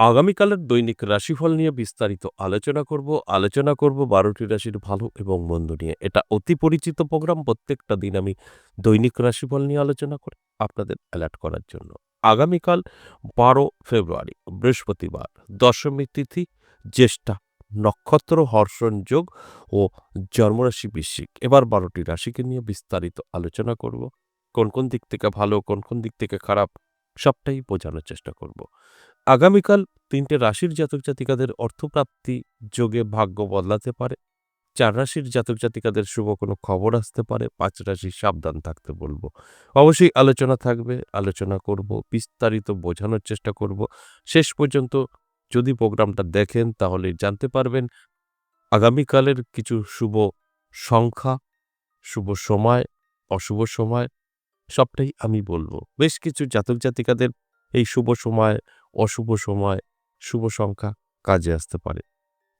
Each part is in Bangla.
আগামীকালের দৈনিক রাশিফল নিয়ে বিস্তারিত আলোচনা করব ১২টি রাশির ভালো এবং মন্দ নিয়ে। এটা অতি পরিচিত প্রোগ্রাম। প্রত্যেকটা দিন আমি দৈনিক রাশিফল নিয়ে আলোচনা করে আপনাদের অ্যালার্ট করার জন্য। আগামীকাল ১২ ফেব্রুয়ারি বৃহস্পতিবার, দশমী তিথি, জ্যেষ্ঠা, নক্ষত্র হর্ষণ যোগ ও জন্মরাশি বৃশ্চিক। এবার ১২টি রাশিকে নিয়ে বিস্তারিত আলোচনা করব। কোন দিক থেকে ভালো, কোন দিক থেকে খারাপ সবটাই বোঝানোর চেষ্টা করব। আগামীকাল ৩টে রাশির জাতক-জাতিকাদের অর্থপ্রাপ্তি যোগে ভাগ্য বদলাতে পারে। ৪ রাশির জাতক-জাতিকাদের শুভ কোনো খবর আসতে পারে। ৫ রাশি সাবধান থাকতে বলব। অবশ্যই আলোচনা থাকবে, আলোচনা করব, বিস্তারিত বোঝানোর চেষ্টা করব। শেষ পর্যন্ত যদি প্রোগ্রামটা দেখেন তাহলেই জানতে পারবেন আগামীকালের কিছু শুভ সংখ্যা, শুভ সময়, অশুভ সময় সবটাই আমি বলব। বেশ কিছু জাতক-জাতিকাদের এই শুভ সময়, অশুভ সময়, শুভ সংখ্যা কাজে আসতে পারে।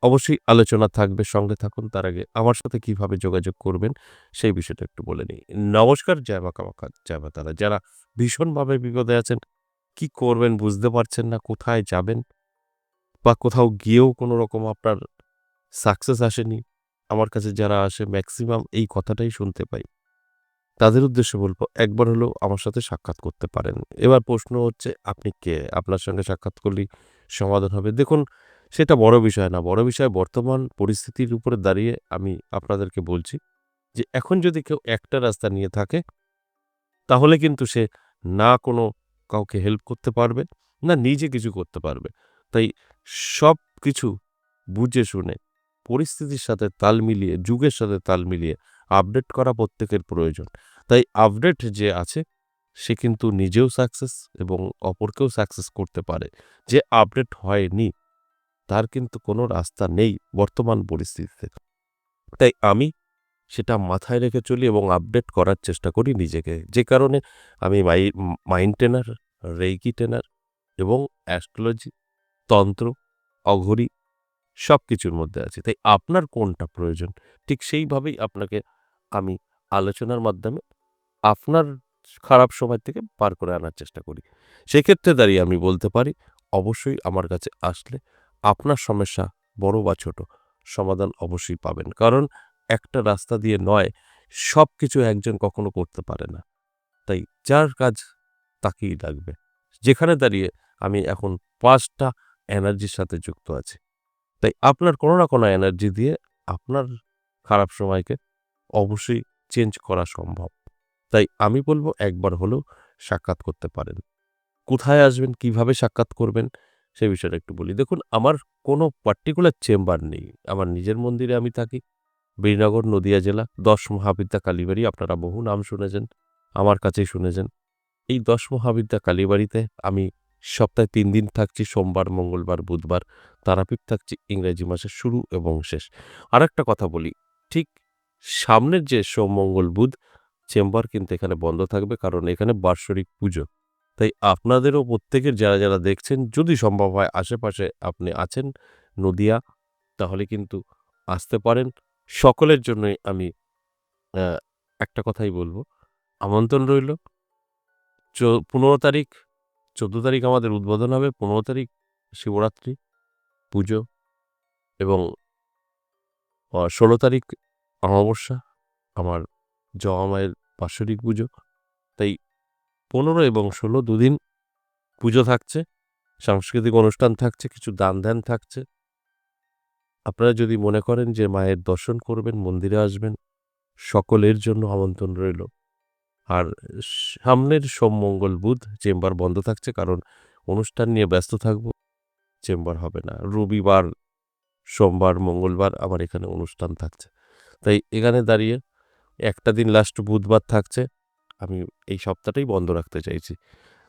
অবশ্যই আলোচনা থাকবে, সঙ্গে থাকুন। তার আগে আমার সাথে কিভাবে যোগাযোগ করবেন সেই বিষয়টা একটু বলে নিই। নমস্কার, জয় মা কামাখ্যা, জয় মা তারা। যারা ভীষণভাবে বিপদে আছেন, কি করবেন বুঝতে পারছেন না, কোথায় যাবেন বা কোথাও গিয়েও কোনো রকম আপনার সাকসেস আসেনি, আমার কাছে যারা আসে ম্যাক্সিমাম এই কথাটাই শুনতে পাই। তাদের উদ্দেশ্যে বলব, একবার হলেও আমার সাথে সাক্ষাৎ করতে পারেন। এবার প্রশ্ন হচ্ছে, আপনি কে? আপনার সঙ্গে সাক্ষাৎ করলেই সমাধান হবে। দেখুন, সেটা বড় বিষয় না। বড় বিষয় বর্তমান পরিস্থিতির উপরে দাঁড়িয়ে আমি আপনাদেরকে বলছি যে, এখন যদি কেউ একটা রাস্তা নিয়ে থাকে, তাহলে কিন্তু সে না কোনো কাউকে হেল্প করতে পারবে, না নিজে কিছু করতে পারবে। তাই সবকিছু বুঝে শুনে, পরিস্থিতির সাথে তাল মিলিয়ে, যুগের সাথে তাল মিলিয়ে আপডেট করা প্রত্যেকের প্রয়োজন। তাই আপডেট যে আছে, সে কিন্তু নিজেও সাকসেস এবং অপরকেও সাকসেস করতে পারে। যে আপডেট হয়নি, তার কিন্তু কোনো রাস্তা নেই বর্তমান পরিস্থিতিতে। তাই আমি সেটা মাথায় রেখে চলি এবং আপডেট করার চেষ্টা করি নিজেকে। যে কারণে আমি মাইন্ড ট্রেনার, রেইকি ট্রেনার এবং অ্যাস্ট্রোলজি, তন্ত্র, অঘরী সবকিছুর মধ্যে আছি। তাই আপনার কোনটা প্রয়োজন, ঠিক সেইভাবেই আপনাকে আমি আলোচনার মাধ্যমে আপনার খারাপ সময় থেকে পার করে আনার চেষ্টা করি। সেক্ষেত্রে দাঁড়িয়ে আমি বলতে পারি, অবশ্যই আমার কাছে আসলে আপনার সমস্যা বড় বা ছোট সমাধান অবশ্যই পাবেন। কারণ একটা রাস্তা দিয়ে নয়, সবকিছু একজন কখনো করতে পারে না। তাই যার কাজ তাকেই লাগবে। যেখানে দাঁড়িয়ে আমি এখন ৫ টা এনার্জির সাথে যুক্ত আছি। তাই আপনার কোনো না কোনো এনার্জি দিয়ে আপনার খারাপ সময়কে অবশ্যই চেঞ্জ করা সম্ভব। তাই আমি বলব, একবার হলেও সাক্ষাৎ করতে পারেন। কোথায় আসবেন, কিভাবে সাক্ষাৎ করবেন সে বিষয়টা একটু বলি। দেখুন, আমার কোনো পার্টিকুলার চেম্বার নেই। আমার নিজের মন্দিরে আমি থাকি। বীরনগর, নদিয়া জেলা, ১০ মহাবিদ্যা কালীবাড়ি। আপনারা বহু নাম শুনেছেন, আমার কাছেই শুনেছেন। এই ১০ মহাবিদ্যা কালীবাড়িতে আমি সপ্তাহে ৩ দিন থাকছি, সোমবার, মঙ্গলবার, বুধবার। তারাপীঠ থাকছি ইংরেজি মাসের শুরু এবং শেষ। আরেকটা কথা বলি, ঠিক সামনের যে সোম, মঙ্গল, বুধ চেম্বার কিন্তু এখানে বন্ধ থাকবে, কারণ এখানে বাৎসরিক পুজো। তাই আপনাদেরও প্রত্যেকের যারা দেখছেন, যদি সম্ভব হয় আশেপাশে আপনি আছেন নদিয়া, তাহলে কিন্তু আসতে পারেন। সকলের জন্যই আমি অ্যা একটা কথাই বলব, আমন্ত্রণ রইল। ১৫ তারিখ, ১৪ তারিখ আমাদের উদ্বোধন হবে। ১৫ তারিখ শিবরাত্রি পুজো এবং ১৬ তারিখ অমাবস্যা, আমার জবা মায়ের বাৎসরিক পুজো। তাই ১৫ এবং ১৬ দুদিন পুজো থাকছে, সাংস্কৃতিক অনুষ্ঠান থাকছে, কিছু দান-ধ্যান থাকছে। আপনারা যদি মনে করেন যে মায়ের দর্শন করবেন, মন্দিরে আসবেন, সকলের জন্য আমন্ত্রণ রইল। আর সামনের সোম, মঙ্গল, বুধ চেম্বার বন্ধ থাকছে, কারণ অনুষ্ঠান নিয়ে ব্যস্ত থাকব। চেম্বার হবে না। রবিবার, সোমবার, মঙ্গলবার আমার এখানে অনুষ্ঠান থাকছে। তাই এখানে দাঁড়িয়ে একটা দিন লাস্ট বুধবার থাকছে। আমি এই সপ্তাহটাই বন্ধ রাখতে চাইছি।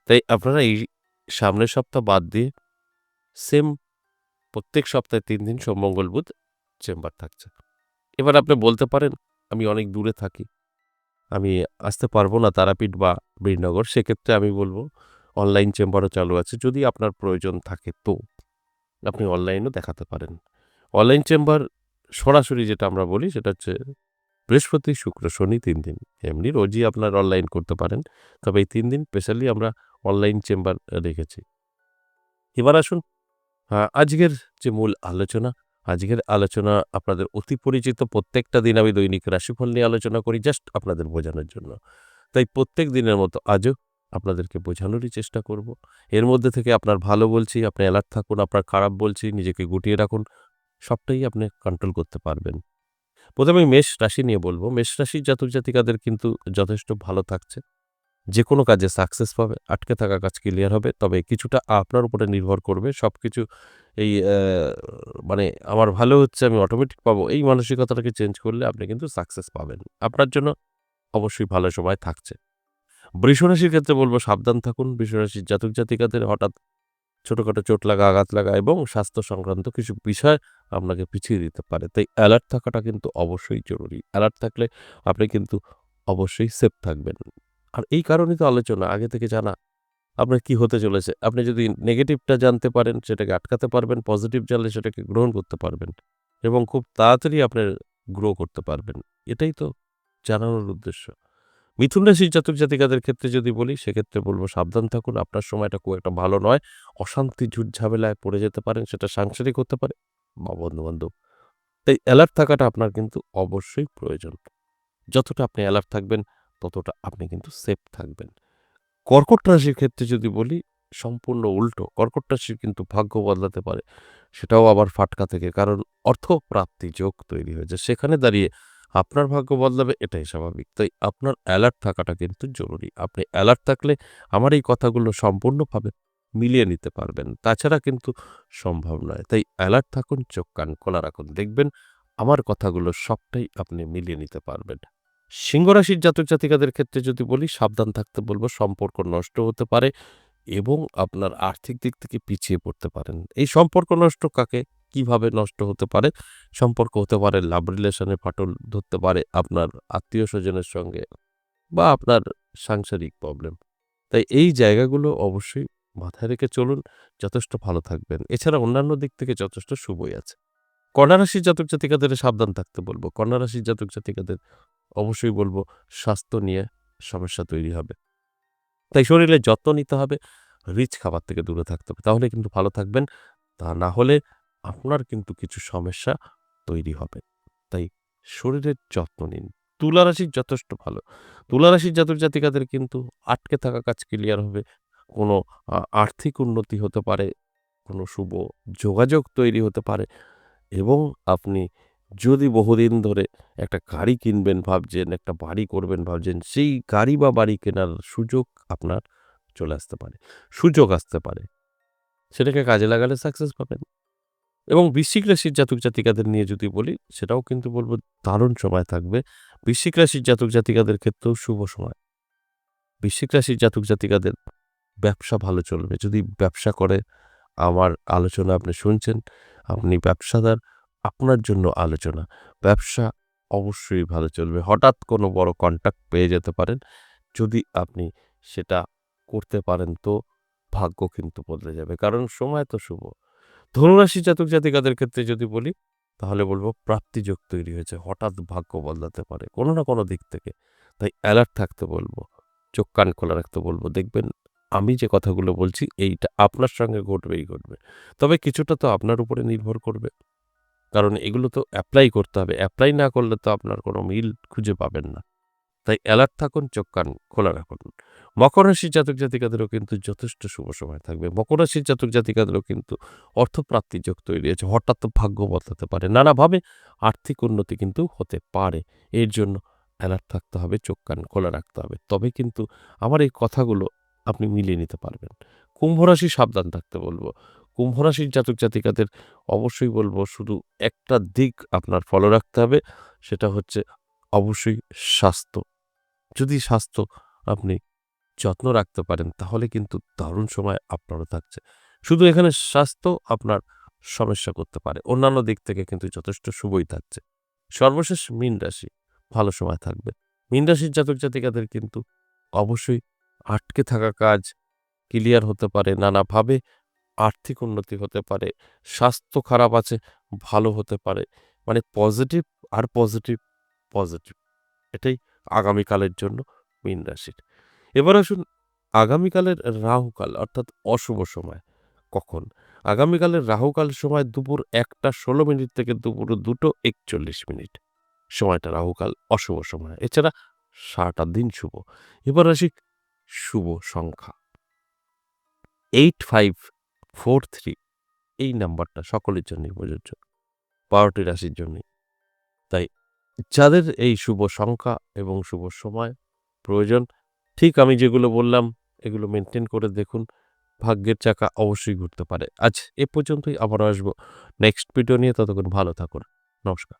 তাই আপনারা এই সামনের সপ্তাহ বাদ দিয়ে সেম প্রত্যেক সপ্তাহে ৩ দিন সোম, মঙ্গল, বুধ চেম্বার থাকছে। এবার আপনি বলতে পারেন, আমি অনেক দূরে থাকি, আমি আসতে পারবো না তারাপীঠ বা বীরনগর। সেক্ষেত্রে আমি বলব, অনলাইন চেম্বারও চালু আছে। যদি আপনার প্রয়োজন থাকে তো আপনি অনলাইনেও দেখাতে পারেন। অনলাইন চেম্বার সরাসরি যেটা আমরা বলি সেটা হচ্ছে বৃহস্পতি, শুক্র, শনি ৩ দিন। এমনি রোজই আপনার অনলাইন করতে পারেন। তবে এই ৩ দিন স্পেশালি আমরা অনলাইন চেম্বার রেখেছি। এবার আসুন, আজকের যে মূল আলোচনা, আজকের আলোচনা আপনাদের অতি পরিচিত প্রত্যেকটা দিন আমি দৈনিক রাশিফল নিয়ে আলোচনা করি জাস্ট আপনাদের বোঝানোর জন্য। তাই প্রত্যেক দিনের মতো আজও আপনাদেরকে বোঝানোরই চেষ্টা করব। এর মধ্যে থেকে আপনার ভালো বলছি, আপনি অ্যালার্ট থাকুন, আপনার খারাপ বলছি, নিজেকে গুটিয়ে রাখুন। সবটাই আপনি কন্ট্রোল করতে পারবেন। প্রথমে আমি মেষ রাশি নিয়ে বলব। মেষ রাশির জাতক-জাতিকাদের কিন্তু যথেষ্ট ভালো থাকছে। যেকোনো কাজে সাকসেস পাবে, আটকে থাকা কাজ ক্লিয়ার হবে। তবে কিছুটা আপনার উপরে নির্ভর করবে। সবকিছু এই মানে আমার ভালো হচ্ছে আমি অটোমেটিক পাবো, এই মানসিকতাটাকে চেঞ্জ করলে আপনি কিন্তু সাকসেস পাবেন। আপনার জন্য অবশ্যই ভালো সময় থাকছে। বৃষরাশির ক্ষেত্রে বলব সাবধান থাকুন। বৃষরাশির জাতক-জাতিকাদের হঠাৎ ছোটখাটো চোট লাগা, আঘাত লাগা এবং স্বাস্থ্য সংক্রান্ত কিছু বিষয় আপনাকে পিছিয়ে দিতে পারে। তাই অ্যালার্ট থাকাটা কিন্তু অবশ্যই জরুরি। অ্যালার্ট থাকলে আপনি কিন্তু অবশ্যই সেফ থাকবেন। আর এই কারণেই তো আলোচনা আগে থেকে জানা আপনার কি হতে চলেছে। আপনি যদি নেগেটিভটা জানতে পারেন সেটাকে আটকাতে পারবেন, পজিটিভ জানলে সেটাকে গ্রহণ করতে পারবেন এবং খুব তাড়াতাড়ি আপনার গ্রো করতে পারবেন। এটাই তো জানানোর উদ্দেশ্য। মিথুন রাশির জাতক-জাতিকাদের ক্ষেত্রে যদি বলি, সেক্ষেত্রে বলব সাবধান থাকুন। আপনার সময়টা খুব একটা ভালো নয়। অশান্তি ঝুট-ঝামেলায় পড়ে যেতে পারেন। সেটা সাংসারিক হতে পারে বা বন্ধু-বান্ধব। তাই অ্যালার্ট থাকাটা আপনার কিন্তু অবশ্যই প্রয়োজন। যতটা আপনি অ্যালার্ট থাকবেন, ততটা আপনি কিন্তু সেফ থাকবেন। কর্কট রাশির ক্ষেত্রে যদি বলি, সম্পূর্ণ উল্টো। কর্কট রাশির কিন্তু ভাগ্য বদলাতে পারে। সেটাও আবার ফাটকা থেকে। কারণ অর্থপ্রাপ্তি যোগ তৈরি হয়েছে। সেখানে দাঁড়িয়ে আপনার ভাগ্য বদলাবে এটাই স্বাভাবিক। তাই আপনার অ্যালার্ট থাকাটা কিন্তু জরুরি। আপনি অ্যালার্ট থাকলে আমার এই কথাগুলো সম্পূর্ণভাবে মিলিয়ে নিতে পারবেন। তাছাড়া কিন্তু সম্ভব নয়। তাই অ্যালার্ট থাকুন, চোখ কান খোলা রাখুন। দেখবেন আমার কথাগুলো সবটাই আপনি মিলিয়ে নিতে পারবেন। সিংহ রাশির জাতক-জাতিকাদের ক্ষেত্রে যদি বলি, সাবধান থাকতে বলব। সম্পর্ক নষ্ট হতে পারে এবং আপনার আর্থিক দিক থেকে পিছিয়ে পড়তে পারেন। এই সম্পর্ক নষ্ট কিভাবে নষ্ট হতে পারে? সম্পর্ক হতে পারে লাভ রিলেশনে ফাটল ধরতে পারে আপনার আত্মীয়স্বজনের সঙ্গে বা আপনার সাংসারিক প্রবলেম। তাই এই জায়গাগুলো অবশ্যই মাথায় রেখে চলুন, যথেষ্ট ভালো থাকবেন। এছাড়া অন্যান্য দিক থেকে যথেষ্ট শুভই আছে। কন্যা রাশির জাতক-জাতিকাদের সাবধান থাকতে বলব। কন্যা রাশির জাতক-জাতিকাদের অবশ্যই বলব স্বাস্থ্য নিয়ে সমস্যা তৈরি হবে। তাই শরীরের যত্ন নিতে হবে, রিচ খাবার থেকে দূরে থাকতে হবে। তাহলে কিন্তু ভালো থাকবেন। তা না হলে আপনার কিন্তু কিছু সমস্যা তৈরি হবে। তাই শরীরের যত্ন নিন। তুলা রাশি যথেষ্ট ভালো। তুলা রাশির জাতক-জাতিকাদের কিন্তু আটকে থাকা কাজ ক্লিয়ার হবে। কোনো আর্থিক উন্নতি হতে পারে, কোনো শুভ যোগাযোগ তৈরি হতে পারে এবং আপনি যদি বহুদিন ধরে একটা গাড়ি কিনবেন ভাবছেন, একটা বাড়ি করবেন ভাবছেন, সেই গাড়ি বা বাড়ি কেনার সুযোগ আপনার চলে আসতে পারে। সুযোগ আসতে পারে। সেটাকে কাজে লাগালে সাকসেস পাবেন। এবং বৃশ্চিক রাশির জাতক-জাতিকাদের নিয়ে যদি বলি, সেটাও কিন্তু বলব দারুণ সময় থাকবে। বৃশ্চিক রাশির জাতক-জাতিকাদের ক্ষেত্রেও শুভ সময়। বৃশ্চিক রাশির জাতক-জাতিকাদের ব্যবসা ভালো চলবে। যদি ব্যবসা করে আমার আলোচনা আপনি শুনছেন, আপনি ব্যবসাদার, আপনার জন্য আলোচনা। ব্যবসা অবশ্যই ভালো চলবে। হঠাৎ কোনো বড় কন্ট্রাক্ট পেয়ে যেতে পারেন। যদি আপনি সেটা করতে পারেন তো ভাগ্য কিন্তু বদলে যাবে। কারণ সময় তো শুভ। ধনুরাশি জাতক-জাতিকাদের ক্ষেত্রে যদি বলি, তাহলে বলব প্রাপ্তিযোগ তৈরি হয়েছে। হঠাৎ ভাগ্য বদলাতে পারে কোনো না কোনো দিক থেকে। তাই অ্যালার্ট থাকতে বলব। চোখ কান খোলা রাখতে বলব। দেখবেন আমি যে কথাগুলো বলছি এইটা আপনার সঙ্গে ঘটবেই ঘটবে। তবে কিছুটা তো আপনার উপরে নির্ভর করবে। কারণ এগুলো তো এপ্লাই করতে হবে। এপ্লাই না করলে তো আপনার কোনো মিল খুঁজে পাবেন না। তাই অ্যালার্ট থাকুন, চোখ কান খোলা রাখুন। মকর রাশির জাতক-জাতিকাদেরও কিন্তু যথেষ্ট শুভ সময় থাকবে। মকর রাশির জাতক-জাতিকাদেরও কিন্তু অর্থপ্রাপ্তির যোগ তৈরি হয়েছে। হঠাৎ ভাগ্য বদলাতে পারে। নানাভাবে আর্থিক উন্নতি কিন্তু হতে পারে। এর জন্য অ্যালার্ট থাকতে হবে, চোখ কান খোলা রাখতে হবে। তবে কিন্তু আমার এই কথাগুলো আপনি মিলিয়ে নিতে পারবেন। কুম্ভ রাশি সাবধান থাকতে বলব। কুম্ভ রাশির জাতক-জাতিকাদের অবশ্যই বলব শুধু একটা দিক আপনার ফলো রাখতে হবে। সেটা হচ্ছে অবশ্যই স্বাস্থ্য। যদি স্বাস্থ্য আপনি যত্ন রাখতে পারেন তাহলে কিন্তু দারুণ সময় আপনারও থাকছে। শুধু এখানে স্বাস্থ্য আপনার সমস্যা করতে পারে। অন্যান্য দিক থেকে কিন্তু যথেষ্ট শুভই থাকছে। সর্বশেষ মীন রাশি, ভালো সময় থাকবে। মীন রাশির জাতক-জাতিকাদের কিন্তু অবশ্যই আটকে থাকা কাজ ক্লিয়ার হতে পারে নানাভাবে। আর্থিক উন্নতি হতে পারে। স্বাস্থ্য খারাপ আছে, ভালো হতে পারে। মানে পজিটিভ আর পজিটিভ, পজিটিভ। এটাই আগামীকালের জন্য মীন রাশির। এবার আসুন আগামীকালের রাহুকাল অর্থাৎ অশুভ সময়। কখন? আগামীকালের রাহুকাল সময় দুপুর ১:১৬ থেকে দুপুর ২:৪১। সময়টা রাহুকাল অশুভ সময়। এছাড়া সারাটা দিন শুভ। এবার আসি শুভ সংখ্যা। 8543 এই নাম্বারটা সকলের জন্যই প্রযোজ্য। ১২টি রাশির জন্যই। তাই যাদের এই শুভ সংখ্যা এবং শুভ সময় প্রয়োজন, ঠিক আমি যেগুলো বললাম এগুলো মেইনটেইন করে দেখুন। ভাগ্যের চাকা অবশ্যই ঘুরতে পারে। আজ এ পর্যন্তই, আবারও আসবো নেক্সট ভিডিও নিয়ে। ততক্ষণ ভালো থাকুন। নমস্কার।